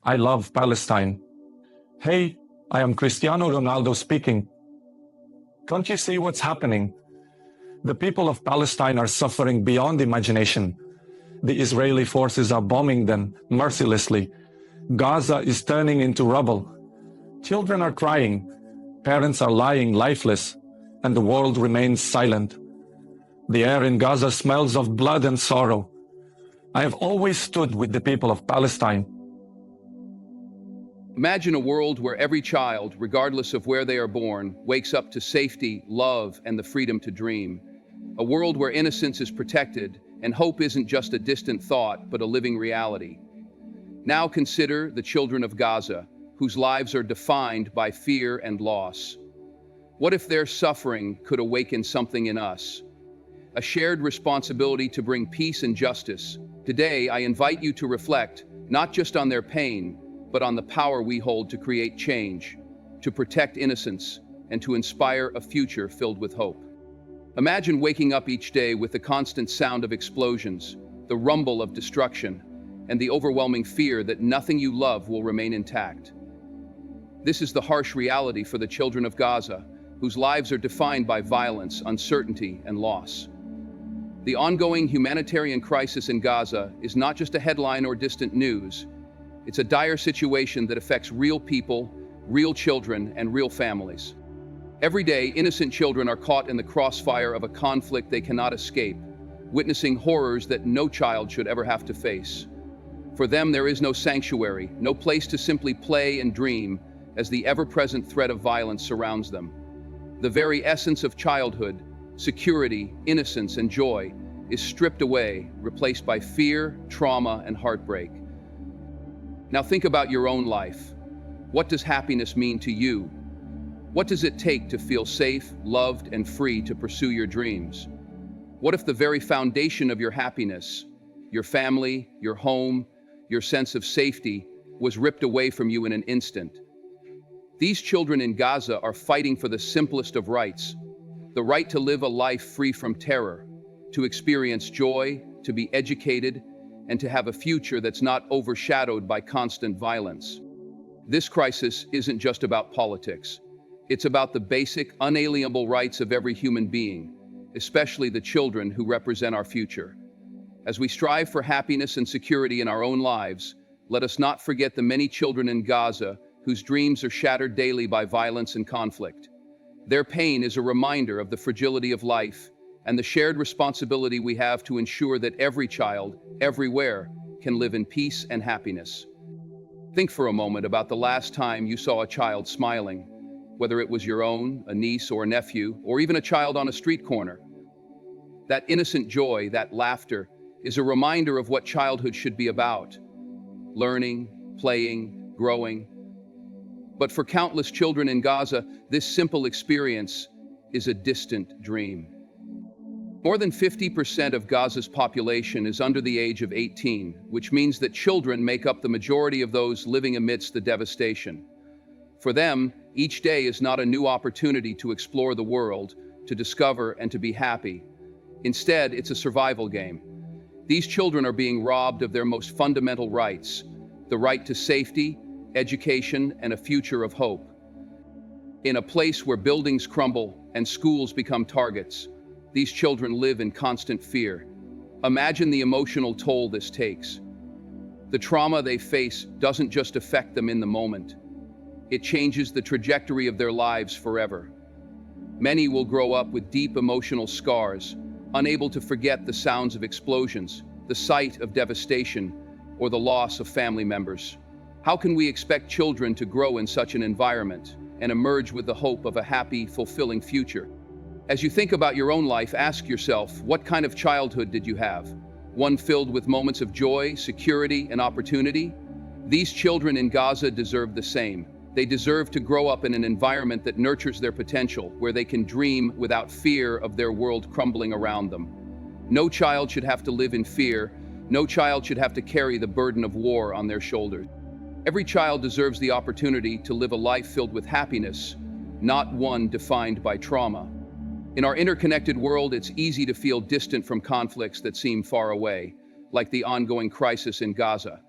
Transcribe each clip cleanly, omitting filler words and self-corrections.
I love Palestine. Hey, I am Cristiano Ronaldo speaking. Can't you see what's happening? The people of Palestine are suffering beyond imagination. The Israeli forces are bombing them mercilessly. Gaza is turning into rubble. Children are crying. Parents are lying lifeless. And the world remains silent. The air in Gaza smells of blood and sorrow. I have always stood with the people of Palestine. Imagine a world where every child, regardless of where they are born, wakes up to safety, love, and the freedom to dream. A world where innocence is protected and hope isn't just a distant thought, but a living reality. Now consider the children of Gaza, whose lives are defined by fear and loss. What if their suffering could awaken something in us? A shared responsibility to bring peace and justice. Today, I invite you to reflect not just on their pain, but on the power we hold to create change, to protect innocence, and to inspire a future filled with hope. Imagine waking up each day with the constant sound of explosions, the rumble of destruction, and the overwhelming fear that nothing you love will remain intact. This is the harsh reality for the children of Gaza, whose lives are defined by violence, uncertainty, and loss. The ongoing humanitarian crisis in Gaza is not just a headline or distant news. It's a dire situation that affects real people, real children, and real families. Every day, innocent children are caught in the crossfire of a conflict they cannot escape, witnessing horrors that no child should ever have to face. For them, there is no sanctuary, no place to simply play and dream, as the ever-present threat of violence surrounds them. The very essence of childhood, security, innocence, and joy, is stripped away, replaced by fear, trauma, and heartbreak. Now think about your own life. What does happiness mean to you? What does it take to feel safe, loved, and free to pursue your dreams? What if the very foundation of your happiness, your family, your home, your sense of safety, was ripped away from you in an instant? These children in Gaza are fighting for the simplest of rights, the right to live a life free from terror, to experience joy, to be educated, and to have a future that's not overshadowed by constant violence. This crisis isn't just about politics. It's about the basic, unalienable rights of every human being, especially the children who represent our future. As we strive for happiness and security in our own lives, let us not forget the many children in Gaza whose dreams are shattered daily by violence and conflict. Their pain is a reminder of the fragility of life and the shared responsibility we have to ensure that every child, everywhere, can live in peace and happiness. Think for a moment about the last time you saw a child smiling, whether it was your own, a niece or a nephew, or even a child on a street corner. That innocent joy, that laughter, is a reminder of what childhood should be about: learning, playing, growing. But for countless children in Gaza, this simple experience is a distant dream. More than 50% of Gaza's population is under the age of 18, which means that children make up the majority of those living amidst the devastation. For them, each day is not a new opportunity to explore the world, to discover and to be happy. Instead, it's a survival game. These children are being robbed of their most fundamental rights: the right to safety, education, and a future of hope. In a place where buildings crumble and schools become targets, these children live in constant fear. Imagine the emotional toll this takes. The trauma they face doesn't just affect them in the moment. It changes the trajectory of their lives forever. Many will grow up with deep emotional scars, unable to forget the sounds of explosions, the sight of devastation, or the loss of family members. How can we expect children to grow in such an environment and emerge with the hope of a happy, fulfilling future? As you think about your own life, ask yourself, what kind of childhood did you have? One filled with moments of joy, security, and opportunity? These children in Gaza deserve the same. They deserve to grow up in an environment that nurtures their potential, where they can dream without fear of their world crumbling around them. No child should have to live in fear. No child should have to carry the burden of war on their shoulders. Every child deserves the opportunity to live a life filled with happiness, not one defined by trauma. In our interconnected world, it's easy to feel distant from conflicts that seem far away, like the ongoing crisis in Gaza.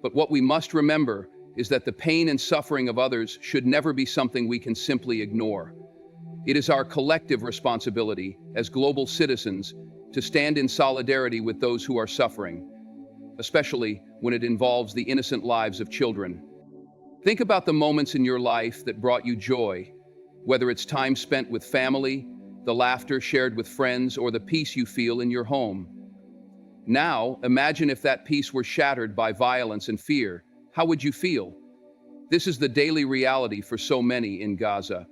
But what we must remember is that the pain and suffering of others should never be something we can simply ignore. It is our collective responsibility as global citizens to stand in solidarity with those who are suffering, especially when it involves the innocent lives of children. Think about the moments in your life that brought you joy, whether it's time spent with family, the laughter shared with friends, or the peace you feel in your home. Now, imagine if that peace were shattered by violence and fear. How would you feel? This is the daily reality for so many in Gaza.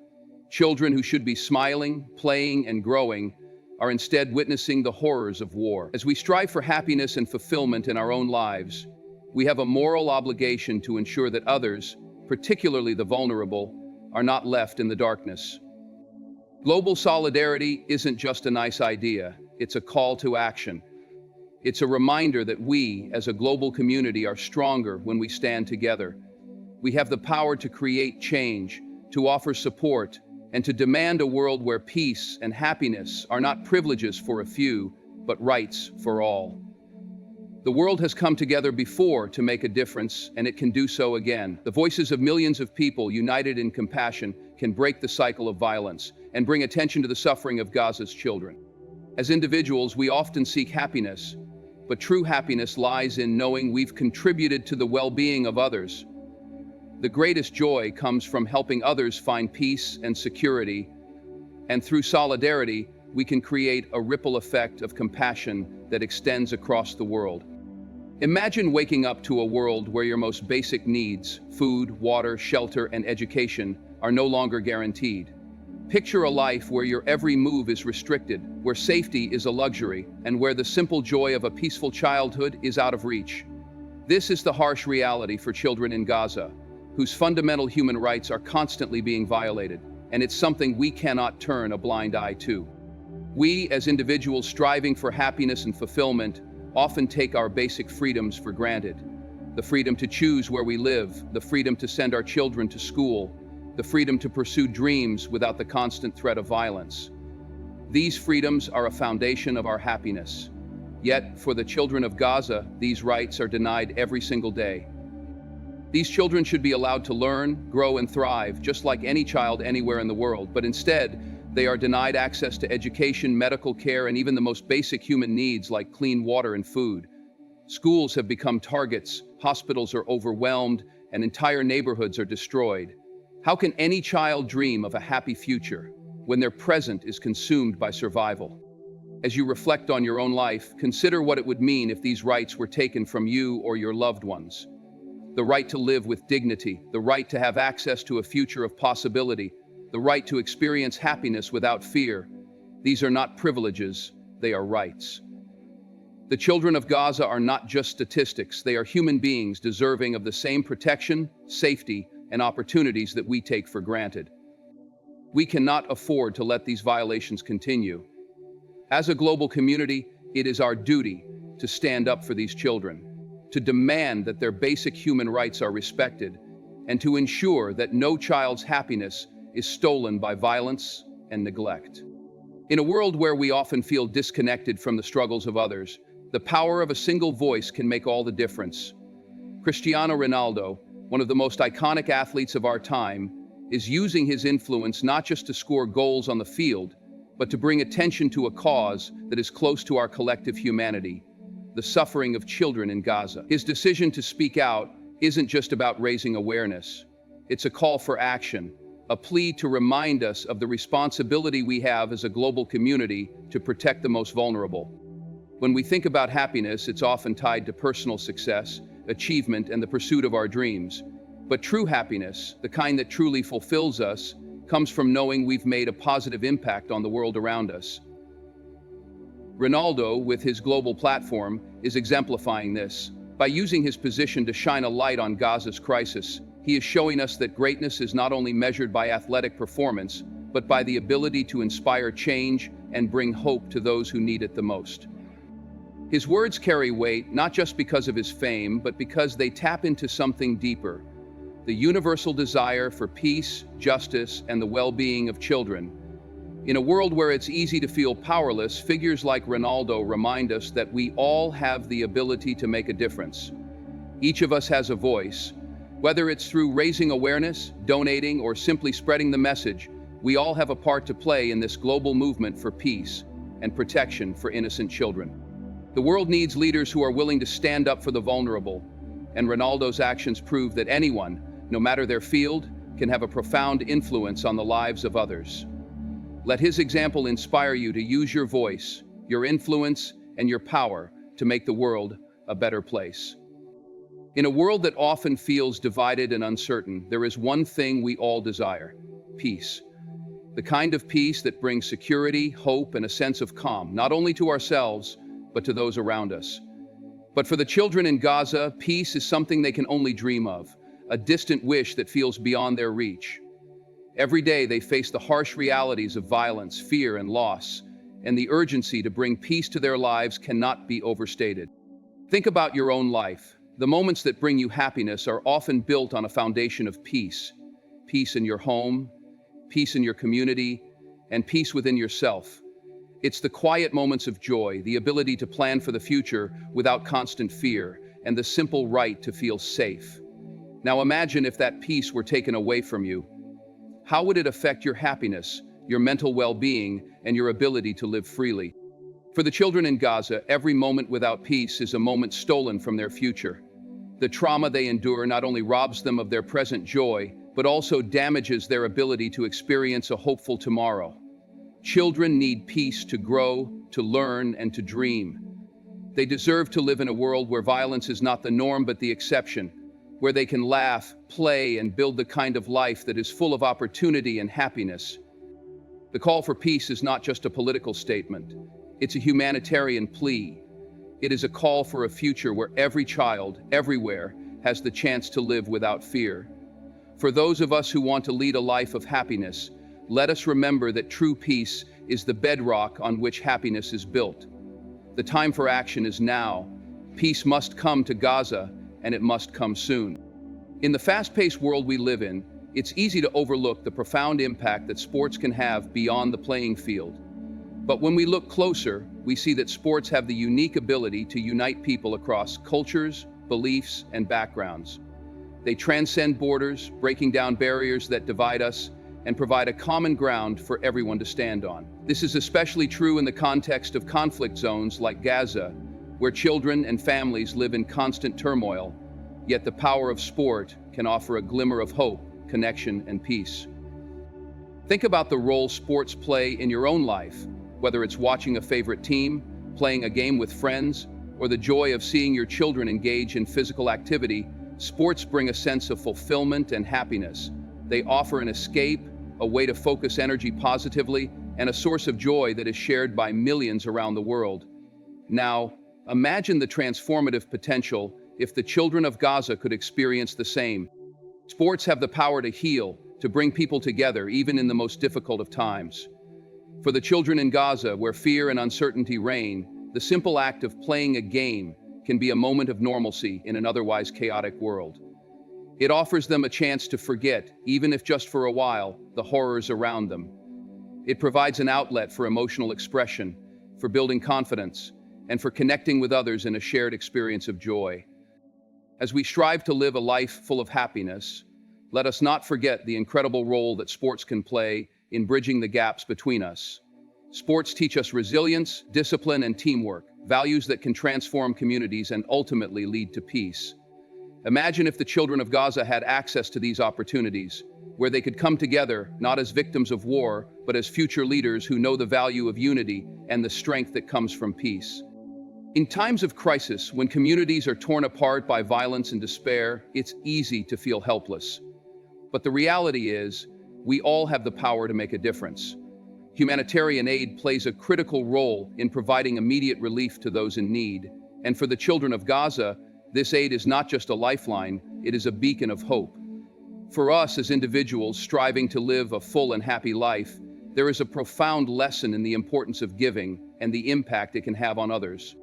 Children who should be smiling, playing, and growing are instead witnessing the horrors of war. As we strive for happiness and fulfillment in our own lives, we have a moral obligation to ensure that others, particularly the vulnerable, are not left in the darkness. Global solidarity isn't just a nice idea, it's a call to action. It's a reminder that we, as a global community, are stronger when we stand together. We have the power to create change, to offer support, and to demand a world where peace and happiness are not privileges for a few, but rights for all. The world has come together before to make a difference, and it can do so again. The voices of millions of people united in compassion can break the cycle of violence and bring attention to the suffering of Gaza's children. As individuals, we often seek happiness, but true happiness lies in knowing we've contributed to the well-being of others. The greatest joy comes from helping others find peace and security, and through solidarity, we can create a ripple effect of compassion that extends across the world. Imagine waking up to a world where your most basic needs, food, water, shelter, and education, are no longer guaranteed. Picture a life where your every move is restricted, where safety is a luxury, and where the simple joy of a peaceful childhood is out of reach. This is the harsh reality for children in Gaza, whose fundamental human rights are constantly being violated, and it's something we cannot turn a blind eye to. We, as individuals striving for happiness and fulfillment, often take our basic freedoms for granted. The freedom to choose where we live, the freedom to send our children to school, the freedom to pursue dreams without the constant threat of violence. These freedoms are a foundation of our happiness. Yet, for the children of Gaza, these rights are denied every single day. These children should be allowed to learn, grow, and thrive, just like any child anywhere in the world, but instead, they are denied access to education, medical care, and even the most basic human needs like clean water and food. Schools have become targets, hospitals are overwhelmed, and entire neighborhoods are destroyed. How can any child dream of a happy future when their present is consumed by survival? As you reflect on your own life, consider what it would mean if these rights were taken from you or your loved ones. The right to live with dignity, the right to have access to a future of possibility, the right to experience happiness without fear. These are not privileges, they are rights. The children of Gaza are not just statistics, they are human beings deserving of the same protection, safety, and opportunities that we take for granted. We cannot afford to let these violations continue. As a global community, it is our duty to stand up for these children, to demand that their basic human rights are respected, and to ensure that no child's happiness is stolen by violence and neglect. In a world where we often feel disconnected from the struggles of others, the power of a single voice can make all the difference. Cristiano Ronaldo, one of the most iconic athletes of our time, is using his influence not just to score goals on the field, but to bring attention to a cause that is close to our collective humanity, the suffering of children in Gaza. His decision to speak out isn't just about raising awareness. It's a call for action, a plea to remind us of the responsibility we have as a global community to protect the most vulnerable. When we think about happiness, it's often tied to personal success, achievement, and the pursuit of our dreams. But true happiness, the kind that truly fulfills us, comes from knowing we've made a positive impact on the world around us. Ronaldo, with his global platform, is exemplifying this. By using his position to shine a light on Gaza's crisis, he is showing us that greatness is not only measured by athletic performance, but by the ability to inspire change and bring hope to those who need it the most. His words carry weight not just because of his fame, but because they tap into something deeper, the universal desire for peace, justice, and the well-being of children. In a world where it's easy to feel powerless, figures like Ronaldo remind us that we all have the ability to make a difference. Each of us has a voice. Whether it's through raising awareness, donating, or simply spreading the message, we all have a part to play in this global movement for peace and protection for innocent children. The world needs leaders who are willing to stand up for the vulnerable, and Ronaldo's actions prove that anyone, no matter their field, can have a profound influence on the lives of others. Let his example inspire you to use your voice, your influence, and your power to make the world a better place. In a world that often feels divided and uncertain, there is one thing we all desire: peace. The kind of peace that brings security, hope, and a sense of calm, not only to ourselves, but to those around us. But for the children in Gaza, peace is something they can only dream of, a distant wish that feels beyond their reach. Every day they face the harsh realities of violence, fear, and loss, and the urgency to bring peace to their lives cannot be overstated. Think about your own life. The moments that bring you happiness are often built on a foundation of peace. Peace in your home, peace in your community, and peace within yourself. It's the quiet moments of joy, the ability to plan for the future without constant fear, and the simple right to feel safe. Now imagine if that peace were taken away from you. How would it affect your happiness, your mental well-being, and your ability to live freely? For the children in Gaza, every moment without peace is a moment stolen from their future. The trauma they endure not only robs them of their present joy, but also damages their ability to experience a hopeful tomorrow. Children need peace to grow, to learn, and to dream. They deserve to live in a world where violence is not the norm but the exception, where they can laugh, play, and build the kind of life that is full of opportunity and happiness. The call for peace is not just a political statement. It's a humanitarian plea. It is a call for a future where every child, everywhere, has the chance to live without fear. For those of us who want to lead a life of happiness, let us remember that true peace is the bedrock on which happiness is built. The time for action is now. Peace must come to Gaza, and it must come soon. In the fast-paced world we live in, it's easy to overlook the profound impact that sports can have beyond the playing field. But when we look closer, we see that sports have the unique ability to unite people across cultures, beliefs, and backgrounds. They transcend borders, breaking down barriers that divide us, and provide a common ground for everyone to stand on. This is especially true in the context of conflict zones like Gaza, where children and families live in constant turmoil, yet the power of sport can offer a glimmer of hope, connection, and peace. Think about the role sports play in your own life, whether it's watching a favorite team, playing a game with friends, or the joy of seeing your children engage in physical activity. Sports bring a sense of fulfillment and happiness. They offer an escape, a way to focus energy positively, and a source of joy that is shared by millions around the world. Now, imagine the transformative potential if the children of Gaza could experience the same. Sports have the power to heal, to bring people together, even in the most difficult of times. For the children in Gaza, where fear and uncertainty reign, the simple act of playing a game can be a moment of normalcy in an otherwise chaotic world. It offers them a chance to forget, even if just for a while, the horrors around them. It provides an outlet for emotional expression, for building confidence, and for connecting with others in a shared experience of joy. As we strive to live a life full of happiness, let us not forget the incredible role that sports can play in bridging the gaps between us. Sports teach us resilience, discipline, and teamwork, values that can transform communities and ultimately lead to peace. Imagine if the children of Gaza had access to these opportunities, where they could come together not as victims of war, but as future leaders who know the value of unity and the strength that comes from peace. In times of crisis, when communities are torn apart by violence and despair, it's easy to feel helpless. But the reality is, we all have the power to make a difference. Humanitarian aid plays a critical role in providing immediate relief to those in need. And for the children of Gaza, this aid is not just a lifeline, it is a beacon of hope. For us as individuals striving to live a full and happy life, there is a profound lesson in the importance of giving and the impact it can have on others.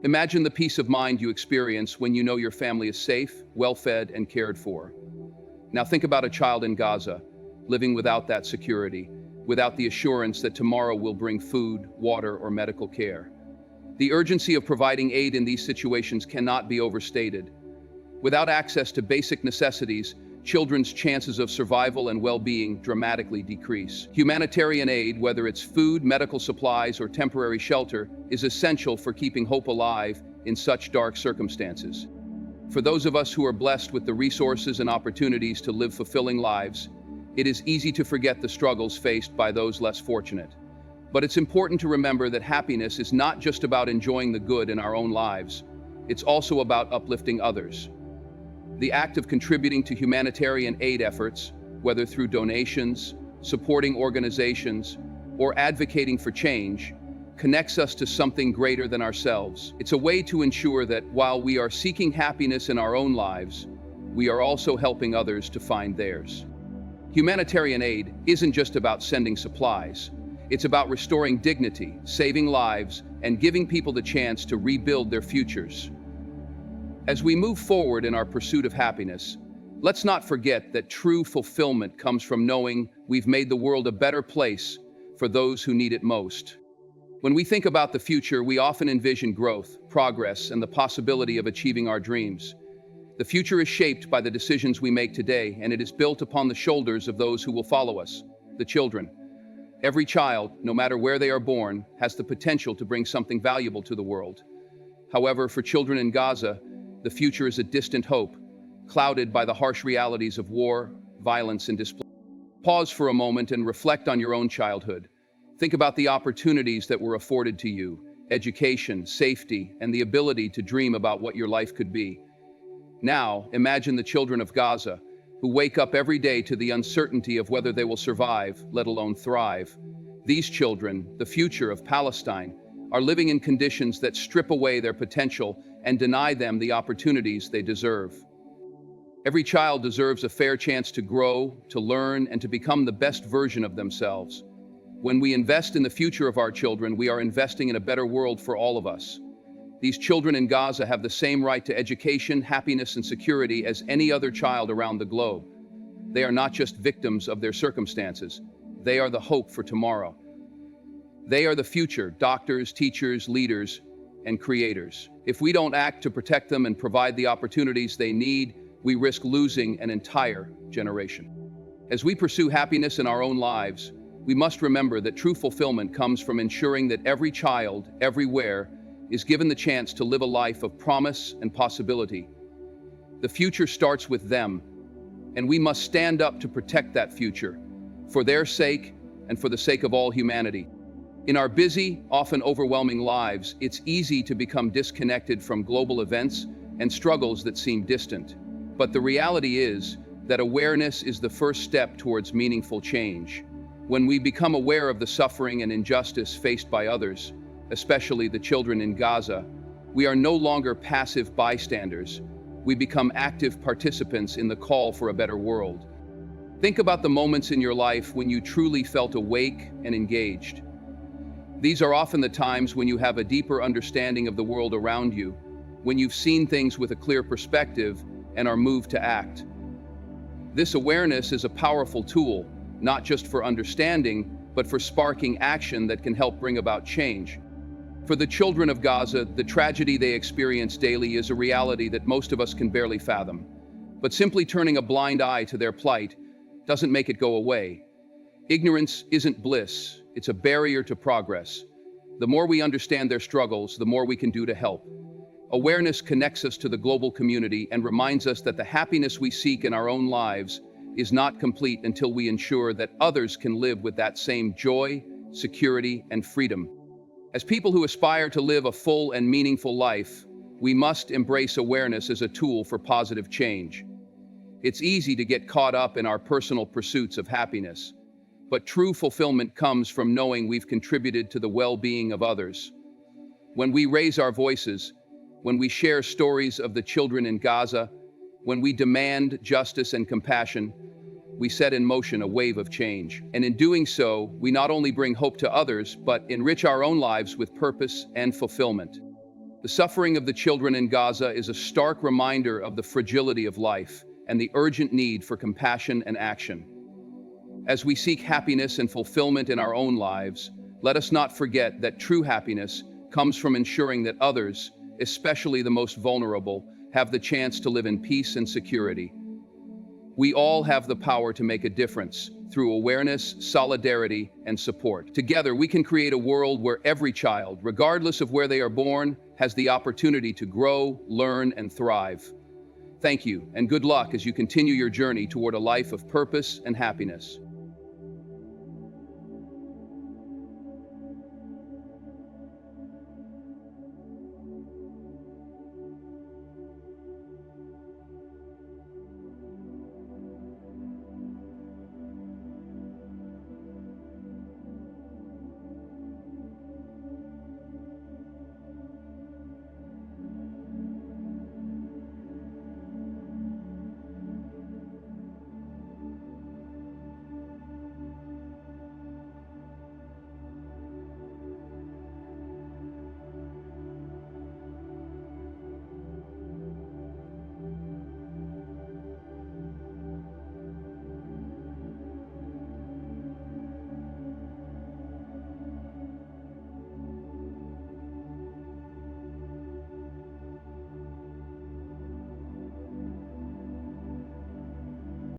Imagine the peace of mind you experience when you know your family is safe, well-fed, and cared for. Now think about a child in Gaza, living without that security, without the assurance that tomorrow will bring food, water, or medical care. The urgency of providing aid in these situations cannot be overstated. Without access to basic necessities, children's chances of survival and well-being dramatically decrease. Humanitarian aid, whether it's food, medical supplies, or temporary shelter, is essential for keeping hope alive in such dark circumstances. For those of us who are blessed with the resources and opportunities to live fulfilling lives, it is easy to forget the struggles faced by those less fortunate. But it's important to remember that happiness is not just about enjoying the good in our own lives. It's also about uplifting others. The act of contributing to humanitarian aid efforts, whether through donations, supporting organizations, or advocating for change, connects us to something greater than ourselves. It's a way to ensure that while we are seeking happiness in our own lives, we are also helping others to find theirs. Humanitarian aid isn't just about sending supplies. It's about restoring dignity, saving lives, and giving people the chance to rebuild their futures. As we move forward in our pursuit of happiness, let's not forget that true fulfillment comes from knowing we've made the world a better place for those who need it most. When we think about the future, we often envision growth, progress, and the possibility of achieving our dreams. The future is shaped by the decisions we make today, and it is built upon the shoulders of those who will follow us, the children. Every child, no matter where they are born, has the potential to bring something valuable to the world. However, for children in Gaza, the future is a distant hope, clouded by the harsh realities of war, violence, and displacement. Pause for a moment and reflect on your own childhood. Think about the opportunities that were afforded to you, education, safety, and the ability to dream about what your life could be. Now, imagine the children of Gaza, who wake up every day to the uncertainty of whether they will survive, let alone thrive. These children, the future of Palestine, are living in conditions that strip away their potential and deny them the opportunities they deserve. Every child deserves a fair chance to grow, to learn, and to become the best version of themselves. When we invest in the future of our children, we are investing in a better world for all of us. These children in Gaza have the same right to education, happiness, and security as any other child around the globe. They are not just victims of their circumstances. They are the hope for tomorrow. They are the future, doctors, teachers, leaders, and creators. If we don't act to protect them and provide the opportunities they need, we risk losing an entire generation. As we pursue happiness in our own lives, we must remember that true fulfillment comes from ensuring that every child, everywhere, is given the chance to live a life of promise and possibility. The future starts with them, and we must stand up to protect that future, for their sake and for the sake of all humanity. In our busy, often overwhelming lives, it's easy to become disconnected from global events and struggles that seem distant. But the reality is that awareness is the first step towards meaningful change. When we become aware of the suffering and injustice faced by others, especially the children in Gaza, we are no longer passive bystanders. We become active participants in the call for a better world. Think about the moments in your life when you truly felt awake and engaged. These are often the times when you have a deeper understanding of the world around you, when you've seen things with a clear perspective and are moved to act. This awareness is a powerful tool, not just for understanding, but for sparking action that can help bring about change. For the children of Gaza, the tragedy they experience daily is a reality that most of us can barely fathom. But simply turning a blind eye to their plight doesn't make it go away. Ignorance isn't bliss, it's a barrier to progress. The more we understand their struggles, the more we can do to help. Awareness connects us to the global community and reminds us that the happiness we seek in our own lives is not complete until we ensure that others can live with that same joy, security, and freedom. As people who aspire to live a full and meaningful life, we must embrace awareness as a tool for positive change. It's easy to get caught up in our personal pursuits of happiness, but true fulfillment comes from knowing we've contributed to the well-being of others. When we raise our voices, when we share stories of the children in Gaza, when we demand justice and compassion, we set in motion a wave of change. And in doing so, we not only bring hope to others, but enrich our own lives with purpose and fulfillment. The suffering of the children in Gaza is a stark reminder of the fragility of life and the urgent need for compassion and action. As we seek happiness and fulfillment in our own lives, let us not forget that true happiness comes from ensuring that others, especially the most vulnerable, have the chance to live in peace and security. We all have the power to make a difference through awareness, solidarity, and support. Together, we can create a world where every child, regardless of where they are born, has the opportunity to grow, learn, and thrive. Thank you, and good luck as you continue your journey toward a life of purpose and happiness.